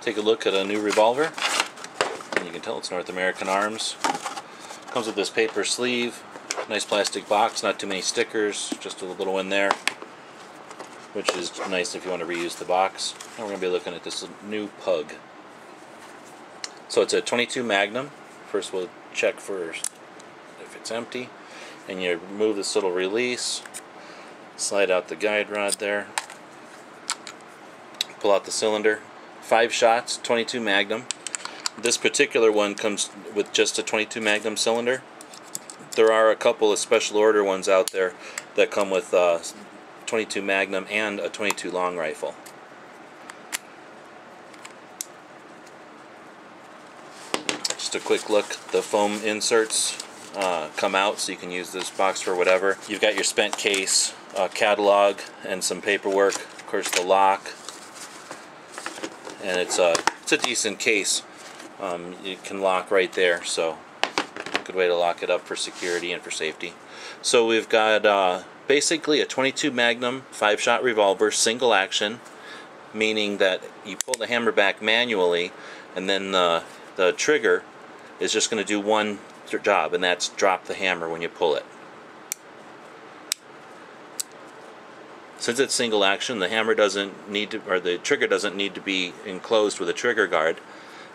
take a look at a new revolver. And you can tell it's North American Arms. Comes with this paper sleeve, nice plastic box, not too many stickers, just a little in there, which is nice if you want to reuse the box. And we're going to be looking at this new Pug. So it's a 22 Magnum. First we'll check for if it's empty. And you remove this little release, slide out the guide rod there, pull out the cylinder. 5 shots, 22 Magnum. This particular one comes with just a 22 Magnum cylinder. There are a couple of special order ones out there that come with 22 Magnum and a 22 long rifle. Just a quick look, the foam inserts come out so you can use this box for whatever. You've got your spent case, catalog, and some paperwork. Of course, the lock, and it's a decent case. You can lock right there, so good way to lock it up for security and for safety. So we've got basically a 22 Magnum 5-shot revolver, single action, meaning that you pull the hammer back manually, and then the trigger is just going to do one job, and that's drop the hammer when you pull it. Since it's single action, the hammer doesn't need to, or the trigger doesn't need to be enclosed with a trigger guard.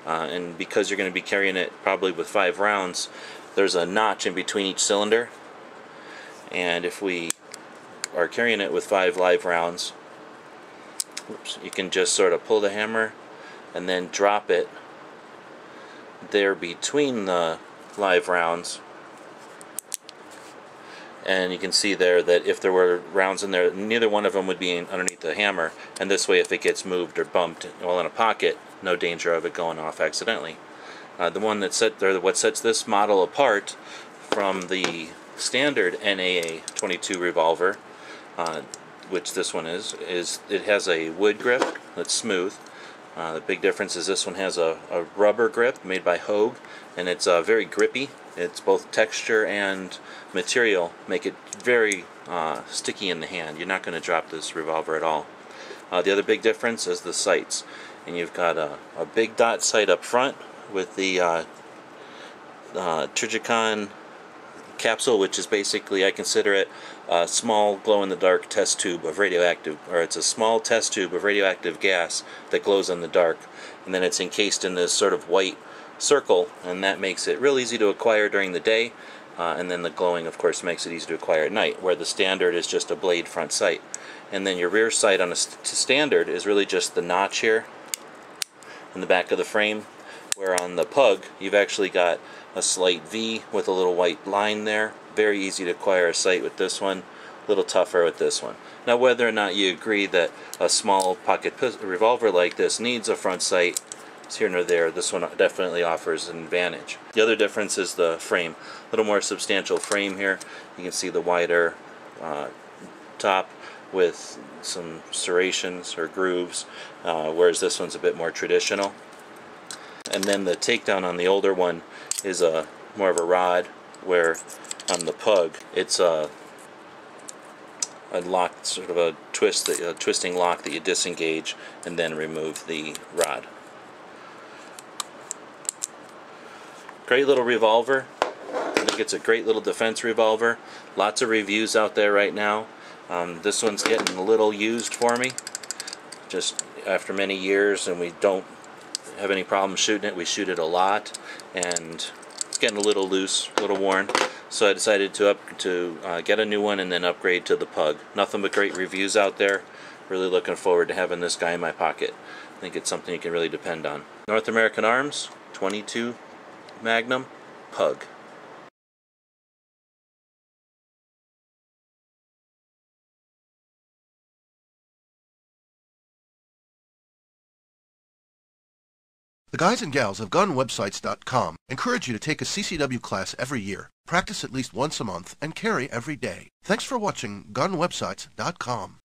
And because you're going to be carrying it probably with 5 rounds, there's a notch in between each cylinder. And if we are carrying it with 5 live rounds, you can just sort of pull the hammer and then drop it there between the live rounds. And you can see there that if there were rounds in there, neither one of them would be underneath the hammer. And this way, if it gets moved or bumped while in a pocket, no danger of it going off accidentally. What sets this model apart from the standard NAA 22 revolver, which this one is it has a wood grip that's smooth. The big difference is this one has a rubber grip made by Hogue, and it's very grippy. It's both texture and material make it very sticky in the hand. You're not going to drop this revolver at all. The other big difference is the sights. And you've got a big dot sight up front with the Trigicon capsule, which is basically, I consider it a small glow-in-the-dark test tube of radioactive, or it's a small test tube of radioactive gas that glows in the dark. And then it's encased in this sort of white circle, and that makes it real easy to acquire during the day. And then the glowing, of course, makes it easy to acquire at night, where the standard is just a blade front sight. And then your rear sight on a standard is really just the notch here in the back of the frame, where on the Pug you've actually got a slight V with a little white line there. Very easy to acquire a sight with this one, a little tougher with this one. Now, whether or not you agree that a small pocket revolver like this needs a front sight, it's here nor there. This one definitely offers an advantage. The other difference is the frame. A little more substantial frame here. You can see the wider top with some serrations or grooves, whereas this one's a bit more traditional. And then the takedown on the older one is more of a rod, where on the Pug it's a lock, sort of a twisting lock that you disengage and then remove the rod. Great little revolver. I think it's a great little defense revolver. Lots of reviews out there right now. This one's getting a little used for me, just after many years, and we don't have any problem shooting it. We shoot it a lot, and it's getting a little loose, a little worn. So I decided to get a new one and then upgrade to the Pug. Nothing but great reviews out there. Really looking forward to having this guy in my pocket. I think it's something you can really depend on. North American Arms, 22 Magnum Pug. The guys and gals of GunWebsites.com encourage you to take a CCW class every year, practice at least once a month, and carry every day. Thanks for watching GunWebsites.com.